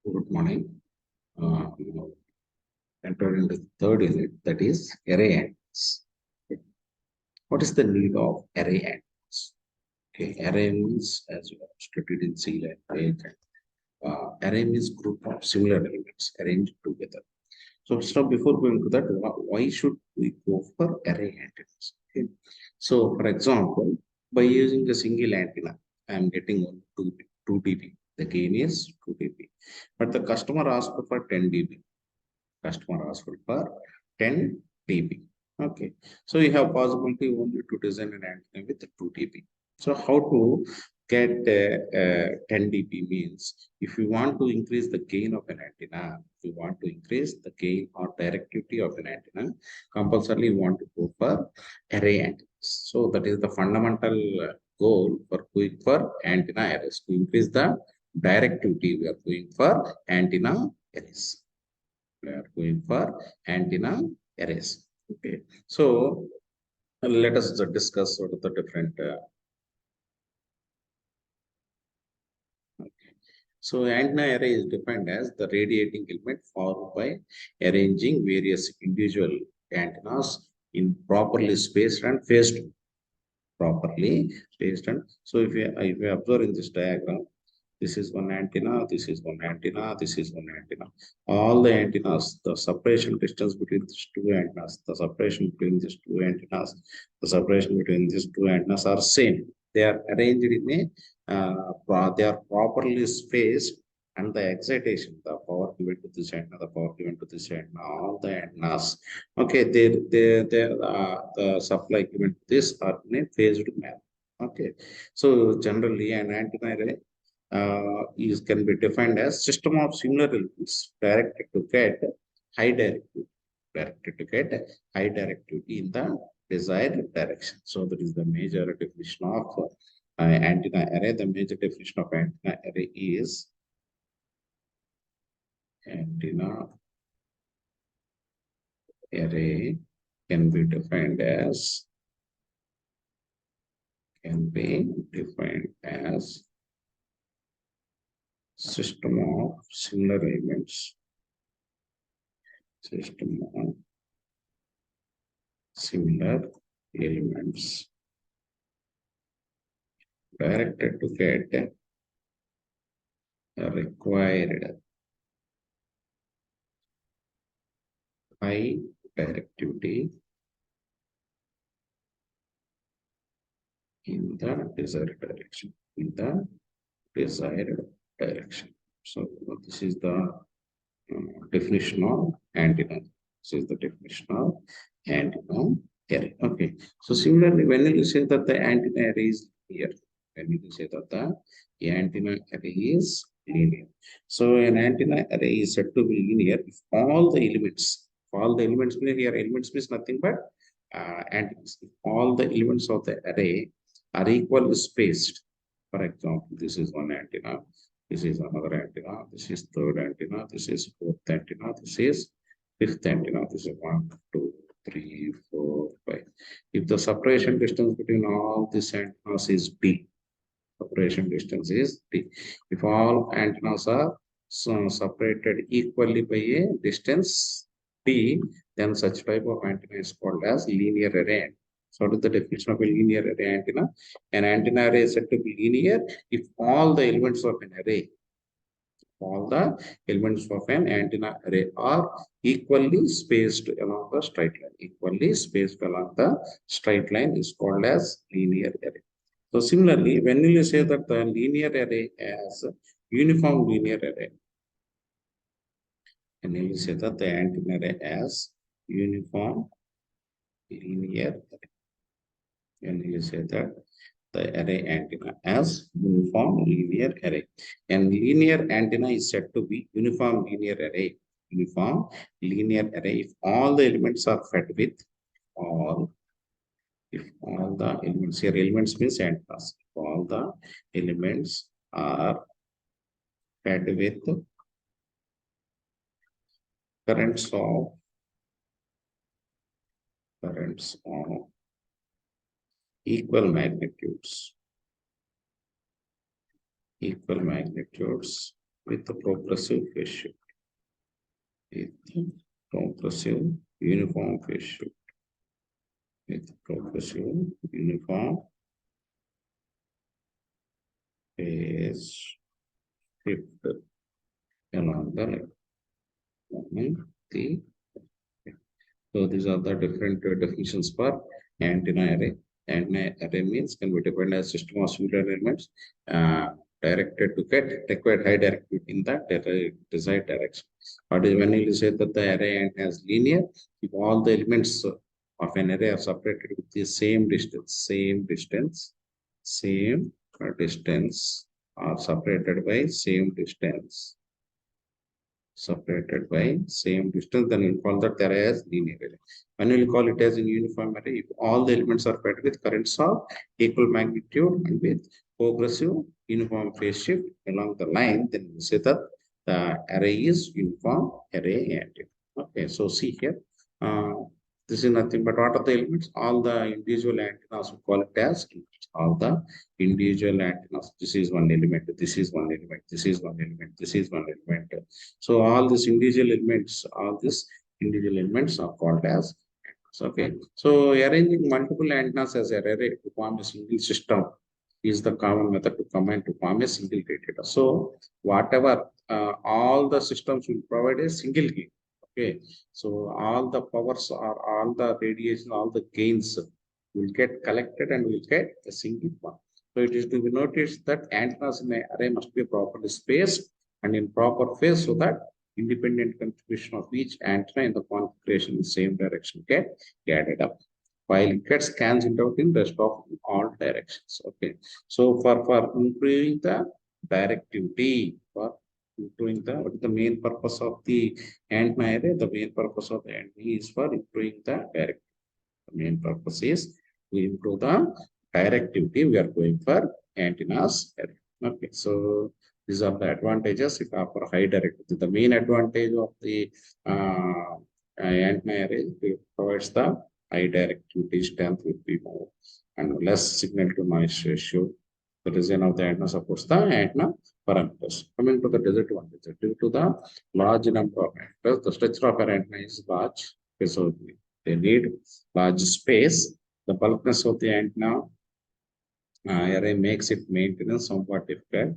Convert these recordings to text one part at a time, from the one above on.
Good morning. Now enter into the third unit, that is array antennas. Okay. What is the need of array antennas? Okay, array means, as you have stated in C language, array means group of similar elements arranged together. So before going to that, why should we go for array antennas? Okay. So for example, by using a single antenna, I am getting only 2 dB. The gain is 2 dB. But the customer asked for 10 dB. Customer asked for 10 dB. Okay. So you have possibility only to design an antenna with 2 dB. So how to get 10 dB means, if you want to increase the gain of an antenna, if you want to increase the gain or directivity of an antenna, compulsorily you want to go for array antennas. So that is the fundamental goal for going for antenna arrays. To increase the directivity, we are going for antenna arrays. We are going for antenna arrays. Okay. So let us discuss what are the different. Okay. So antenna array is defined as the radiating element formed by arranging various individual antennas in properly spaced and phased. Properly spaced and so if you observe in this diagram, this is one antenna, this is one antenna, this is one antenna. All the antennas, the separation distance between these two antennas, the separation between these two antennas, the separation between these two antennas are same. They are arranged in they are properly spaced, and the excitation, the power given to this antenna, the power given to this antenna, all the antennas. Okay, the supply given to this are in a phased manner. Okay, so generally an antenna array can be defined as system of similar elements directed to get high directivity, in the desired direction. So that is the major definition of antenna array. The major definition of antenna array is antenna array can be defined as system of similar elements. System of similar elements directed to get required high directivity in the desired direction. So this is the definition of antenna. This is the definition of antenna array. Okay. So similarly, when you say that the antenna array is linear, so an antenna array is said to be linear if all the elements mean here elements means nothing but antennas. If all the elements of the array are equally spaced. For example, this is one antenna, this is another antenna, this is third antenna, this is fourth antenna, this is fifth antenna, this is 1, 2, 3, 4, 5. If the separation distance between all these antennas is d, separation distance is d. If all antennas are separated equally by a distance d, then such type of antenna is called as linear array. So what is the definition of a linear array antenna? An antenna array is said to be linear if all the elements of an antenna array are equally spaced along the straight line. Equally spaced along the straight line is called as linear array. So similarly, when you say that the linear array as uniform linear array, and you say that the antenna array as uniform linear array, and you say that the array antenna as uniform linear array. And linear antenna is said to be uniform linear array. Uniform linear array if all the elements are fed with all. If all the elements here, elements means antennas. If all the elements are fed with currents of equal magnitudes with the progressive phase shift. With the progressive uniform phase shift. With progressive uniform phase shift along the line. So these are the different definitions for antenna array. Antenna array means can be defined as system of similar elements directed to get required high directivity in the desired direction. What is when you say that the array antenna is linear, if all the elements of an array are separated with the same distance, same distance, are separated by same distance, then we'll call that array as linear array. When we'll call it as a uniform array, if all the elements are fed with currents of equal magnitude and with progressive uniform phase shift along the line, then we say that the array is uniform array antenna. Okay, so see here. This is nothing but what are the elements? All the individual antennas, we call it as elements. All the individual antennas. This is one element, this is one element, this is one element, this is one element. So all these individual elements, are called as antennas. Okay. So arranging multiple antennas as an array to form a single system is the common method to combine to form a single gate data. So whatever all the systems will provide a single gate. Okay. So all the powers or all the radiation, all the gains will get collected and will get a single one. So it is to be noticed that antennas in an array must be properly spaced and in proper phase so that independent contribution of each antenna in the configuration in the same direction get added up, while it gets cancelled out in rest of all directions. Okay. So for improving the directivity, for improving what is the main purpose of the antenna array? The main purpose of the antenna is for improving the directivity. The main purpose is to improve the directivity. We are going for antennas array. Okay, so these are the advantages. It offer high directivity. The main advantage of the antenna array, it provides the high directivity, strength will be more and less signal to noise ratio. The design of the antenna supports the antenna parameters. Coming to the disadvantage, due to the large number of antennas, the structure of an antenna is large. Okay, so they need large space. The bulkness of the antenna array makes it maintenance somewhat difficult,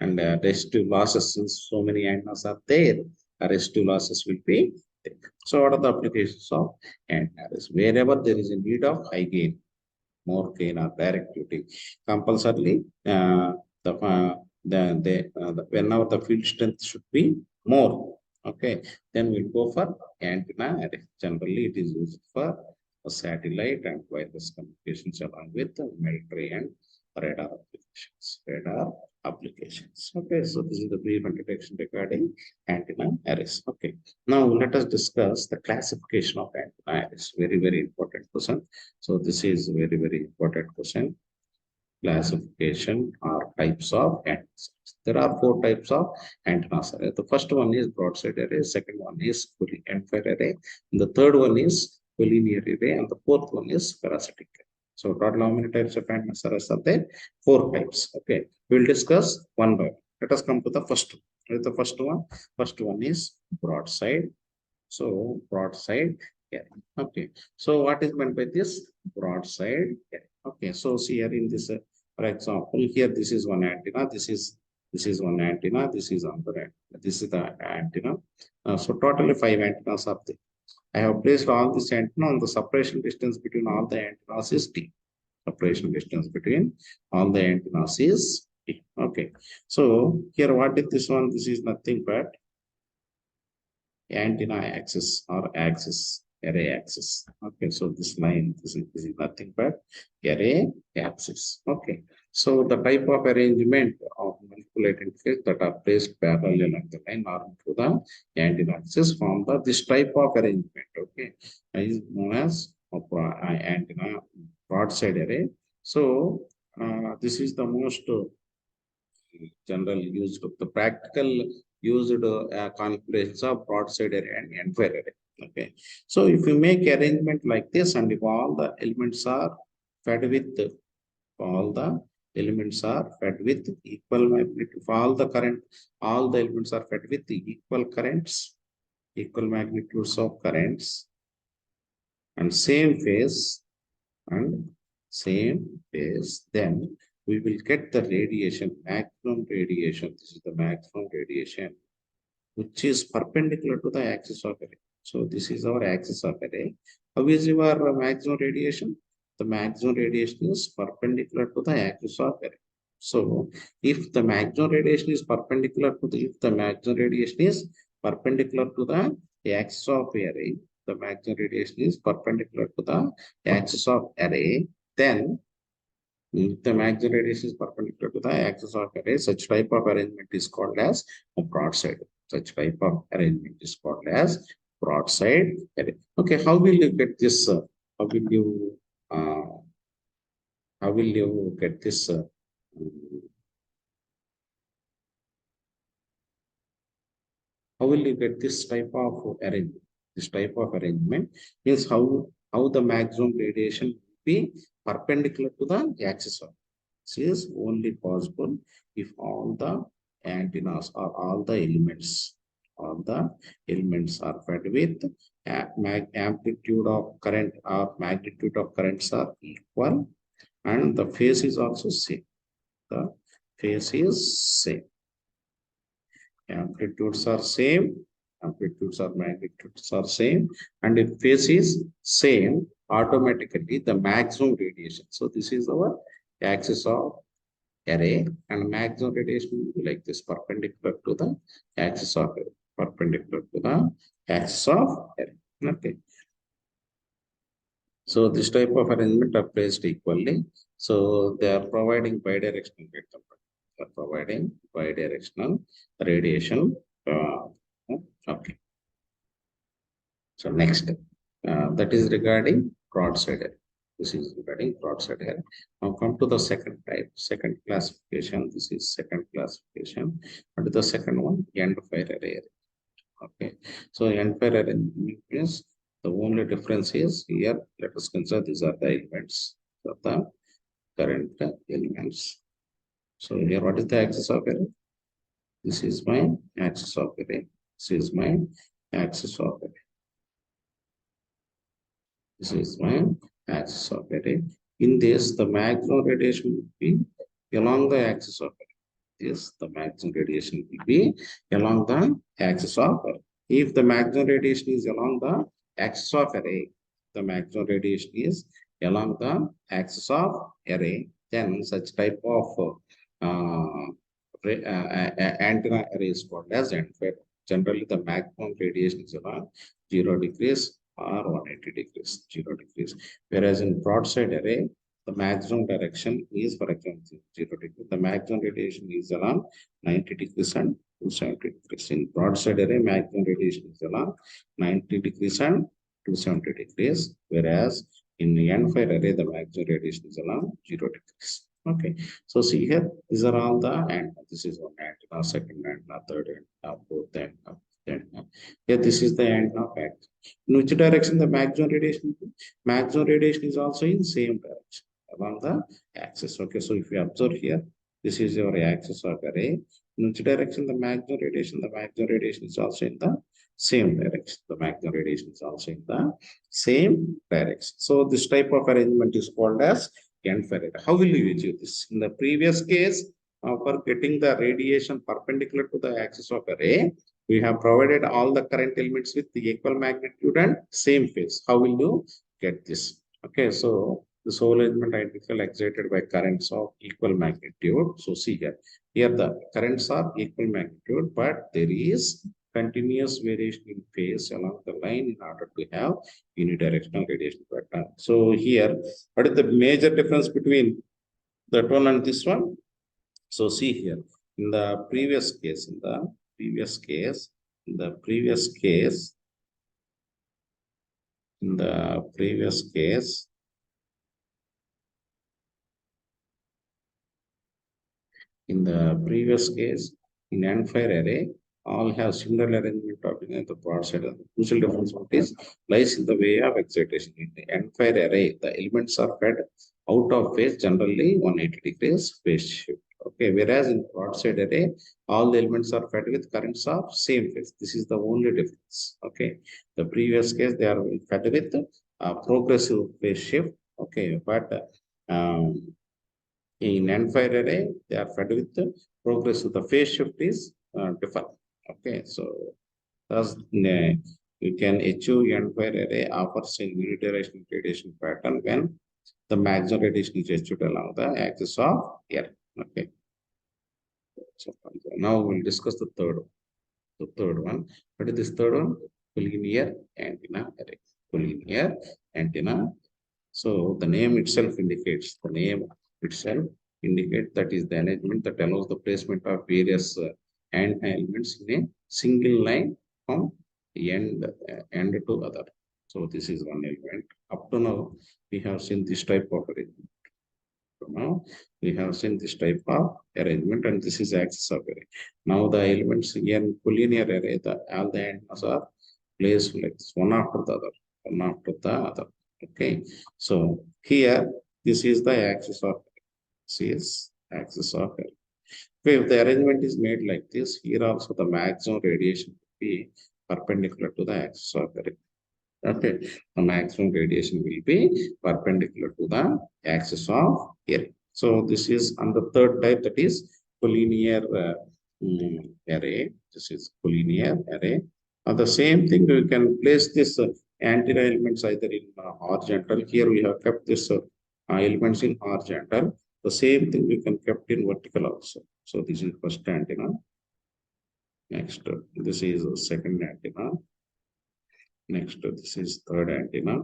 and resistive losses, since so many antennas are there, resistive losses will be there. So what are the applications of antennas? Wherever there is a need of high gain, more gain or directivity, compulsorily whenever the field strength should be more, okay, then we'll go for antenna array. Generally, it is used for satellite and wireless communications along with military and radar applications. Okay, so this is the brief introduction regarding antenna arrays. Okay, now let us discuss the classification of antenna arrays. Very, very important question. So this is very, very important question. Classification or types of antennas. There are 4 types of antennas array. The first one is broadside array, second one is end-fire array, and the third one is collinear array, and the fourth one is parasitic array. So total how many types of antennas arrays are there? 4 types. Okay, we'll discuss one by one. Let us come to the first one. What is the first one? First one is broadside. So broadside array. Okay. So what is meant by this broadside array? Okay. So see here in this, for example, here this is one antenna. This is one antenna. This is another antenna. This is the antenna. So totally 5 antennas are there. I have placed all this antenna on the separation distance between all the antennas is T. Separation distance between all the antennas is T. Okay. So here what is this one? This is nothing but antenna axis or axis, array axis. Okay. So this line, this is nothing but array axis. Okay. So the type of arrangement of multiple identifiers that are placed parallel along the line or to the antenna axis form this type of arrangement. Okay, is known as antenna broadside array. So this is the most general used, the practical used configurations of broadside array and end-fire array. Okay, so if you make arrangement like this and if all the elements are fed with all the elements are fed with equal magnitude. If all the current, all the elements are fed with the equal currents, equal magnitudes of currents, and same phase, and same phase, then we will get the radiation, maximum radiation. This is the maximum radiation, which is perpendicular to the axis of array. So this is our axis of array. How is your maximum radiation? The maximum radiation is perpendicular to the axis of array. So if the maximum radiation is perpendicular to the, if the maximum radiation is perpendicular to the axis of array, the maximum radiation is perpendicular to the axis of array, then if the maximum radius is perpendicular to the axis of array, such type of arrangement is called as a broadside. Such type of arrangement is called as broadside array. Okay, how will you get this? How will you uh, how will you get this? How will you get this type of arrangement? This type of arrangement is how the maximum radiation will be perpendicular to the axis of. This is only possible if all the antennas or all the elements are fed with amplitude of current or magnitude of currents are equal, and the phase is also same. The phase is same. Amplitudes are same, amplitudes or magnitudes are same, and if phase is same, automatically the maximum radiation. So this is our axis of array, and maximum radiation will be like this, perpendicular to the axis of array, perpendicular to the axis of array. Okay. So this type of arrangement are placed equally. So they are providing bidirectional vector. They are providing bidirectional radiation. Okay. So next, that is regarding broadside array. This is regarding broadside array. Now come to the second type, second classification. This is second classification. And the second one, end fire array. Okay. So end fire array means the only difference is here. Let us consider these are the elements of the current elements. So here, what is the axis of array? This is my axis of array. This is my axis of array. This is my axis of array. In this, the maximum radiation will be along the axis of array. This, the maximum radiation will be along the axis of array. If the maximum radiation is along the axis of array, the maximum radiation is along the axis of array, then such type of antenna array is called as end fire. Generally, the maximum radiation is around 0 degrees or 180 degrees, 0 degrees. Whereas in broadside array, the maximum direction is, for example, 0 degrees. The maximum radiation is around 90 degrees and 270 degrees. In broadside array, maximum radiation is around 90 degrees and 270 degrees. Whereas in the end fire array, the maximum radiation is around 0 degrees. Okay. So see here, these are all the and this is one antenna, second antenna, third antenna, fourth antenna. Here, this is the antenna fact. In which direction the maximum radiation? Maximum radiation is also in same direction along the axis. Okay, so if you observe here, this is your axis of array. In which direction the maximum radiation? The maximum radiation is also in the same direction. The maximum radiation is also in the same direction. So this type of arrangement is called as end fire array. How will you achieve this? In the previous case, for getting the radiation perpendicular to the axis of array, we have provided all the current elements with the equal magnitude and same phase. How will you get this? Okay, so this whole element identical excited by currents of equal magnitude. So see here, here the currents are equal magnitude, but there is continuous variation in phase along the line in order to have unidirectional radiation pattern. So here, what is the major difference between that one and this one? So see here, in the previous case, in the previous case, in the previous case, in the previous case, in the previous case, in end fire array, all have similar arrangement of the broadside. The crucial difference is lies in the way of excitation. In the end fire array, the elements are fed out of phase generally 180 degrees phase shift. Okay, whereas in broadside array, all the elements are fed with currents of same phase. This is the only difference. Okay, the previous case they are fed with progressive phase shift. Okay, but in end-fire array, they are fed with the progressive. The phase shift is different. Okay, so thus you can achieve end-fire array offers a unidirectional radiation pattern when the maximum radiation is achieved along the axis of Earth. Okay, so now we'll discuss the third one. The third one. What is this third one? Collinear antenna array. Collinear antenna. So the name itself indicates that is the arrangement that allows the placement of various antenna elements in a single line from end to other. So this is one element. Up to now, we have seen this type of arrangement. Now we have seen this type of arrangement, and this is axis of array. Now the elements in collinear array, all the antennas are placed like this, one after the other, one after the other. Okay, so here this is the axis of array. This is axis of array. Okay, if the arrangement is made like this, here also the maximum radiation will be perpendicular to the axis of array. Okay, the maximum radiation will be perpendicular to the axis of array. So this is on the third type, that is collinear array. This is collinear array. The same thing, we can place this antenna elements either in horizontal. Here we have kept this elements in horizontal. The same thing we can kept in vertical also. So this is first antenna. Next, this is the second antenna. Next, this is third antenna,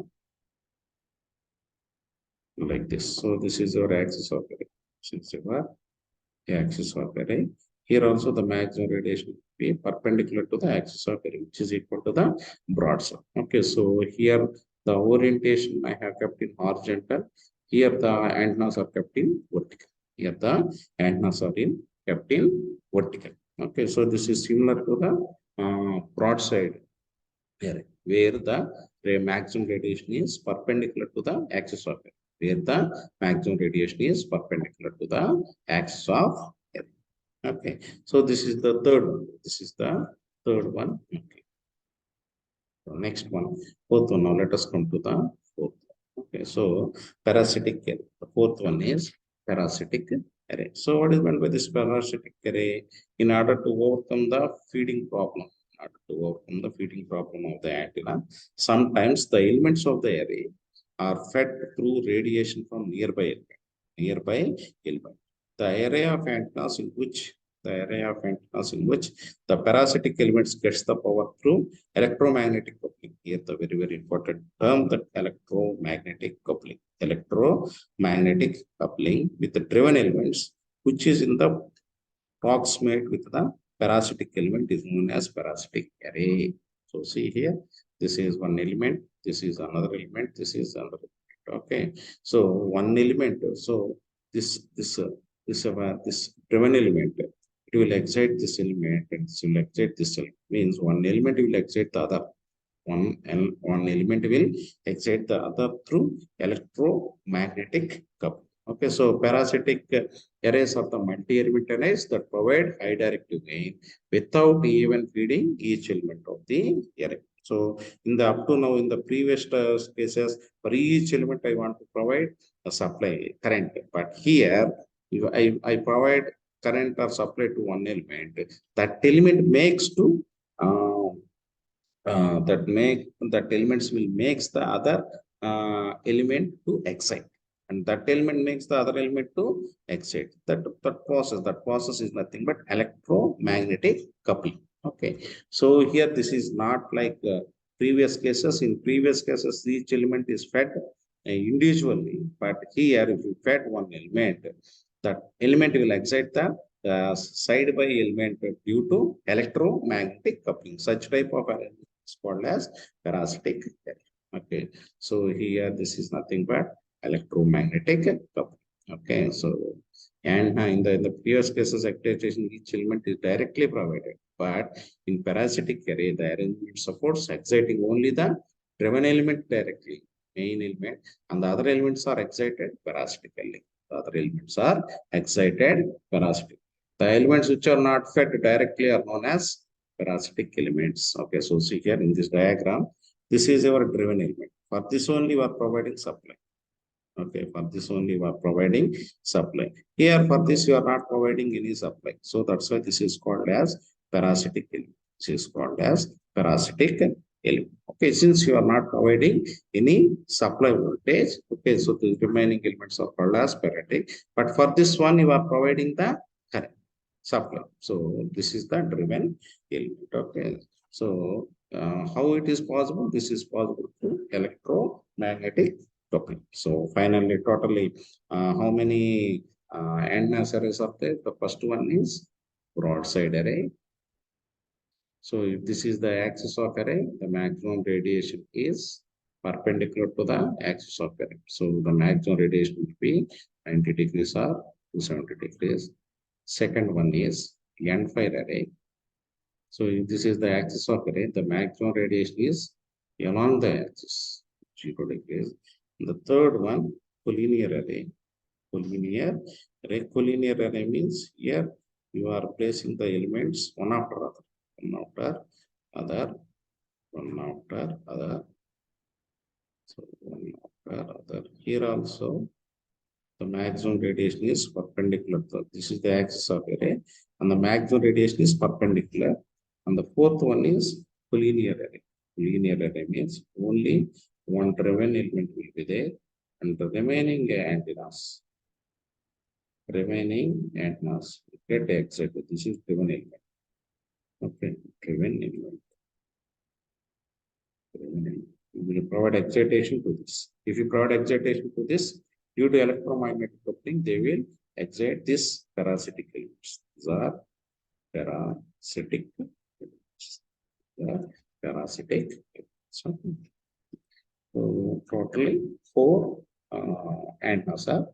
like this. So this is our axis of array. Since our axis of array, here also the maximum radiation will be perpendicular to the axis of array, which is equal to the broadside. Okay, so here the orientation I have kept in horizontal. Here the antennas are kept in vertical. Here the antennas are kept in vertical. Okay, so this is similar to the broadside array, where the maximum radiation is perpendicular to the axis of array. Where the maximum radiation is perpendicular to the axis of array. Okay, so this is the third one. This is the third one. Okay. So next one, fourth one. Now let us come to the fourth. Okay, so parasitic array. The fourth one is parasitic array. So what is meant by this parasitic array? In order to overcome the feeding problem, of the antenna, sometimes the elements of the array are fed through radiation from nearby element. The array of antennas in which the parasitic elements gets the power through electromagnetic coupling. Here the very, very important term, that electromagnetic coupling. Electromagnetic coupling with the driven elements, which is in the proximate with the parasitic element, is known as parasitic array. So see here, this is one element, this is another element, this is another element. Okay, so one element. So this driven element, it will excite this element, and this will excite this element. Means one element will excite the other. One element will excite the other through electromagnetic coupling. Okay, so parasitic arrays are the multi-element arrays that provide high directive gain without even feeding each element of the array. So in the up to now, in the previous cases, for each element I want to provide a supply current, but here if I provide current or supply to one element, that element makes to that elements will makes the other element to excite, and that element makes the other element to excite. That process is nothing but electromagnetic coupling. Okay, so here this is not like previous cases. In previous cases, each element is fed individually, but here if you fed one element, that element will excite the side by element due to electromagnetic coupling. Such type of arrangement is called as parasitic array. Okay, so here this is nothing but electromagnetic coupling. Okay, so and in the previous cases, excitation each element is directly provided, but in parasitic array, the arrangement supports exciting only the driven element directly, main element, and the other elements are excited parasitically. The other elements are excited parasitically. The elements which are not fed directly are known as parasitic elements. Okay, so see here in this diagram, this is our driven element. For this only we are providing supply. Okay, for this only we are providing supply. Here for this we are not providing any supply. So that's why this is called as parasitic element. This is called as parasitic element. Okay, since you are not providing any supply voltage, okay, so the remaining elements are called as parasitic. But for this one you are providing the current supply. So this is the driven element. Okay, so how it is possible? This is possible through electromagnetic token. So finally, totally, how many antennas arrays are there? The first one is broadside array. So if this is the axis of array, the maximum radiation is perpendicular to the axis of array. So the maximum radiation will be 90 degrees or 270 degrees. Second one is end-fire array. So if this is the axis of array, the maximum radiation is along the axis, 0 degrees. The third one, collinear array. Collinear array. Collinear array means here you are placing the elements one after other, one after other, one after other. So one after other. Here also the maximum radiation is perpendicular. This is the axis of array, and the maximum radiation is perpendicular. And the fourth one is collinear array. Collinear array means only one driven element will be there, and the remaining antennas get excited. This is driven element. Okay, driven element. You will provide excitation to this. If you provide excitation to this, due to electromagnetic coupling, they will excite this parasitic elements. These are parasitic elements. The parasitic elements. So totally four antennas are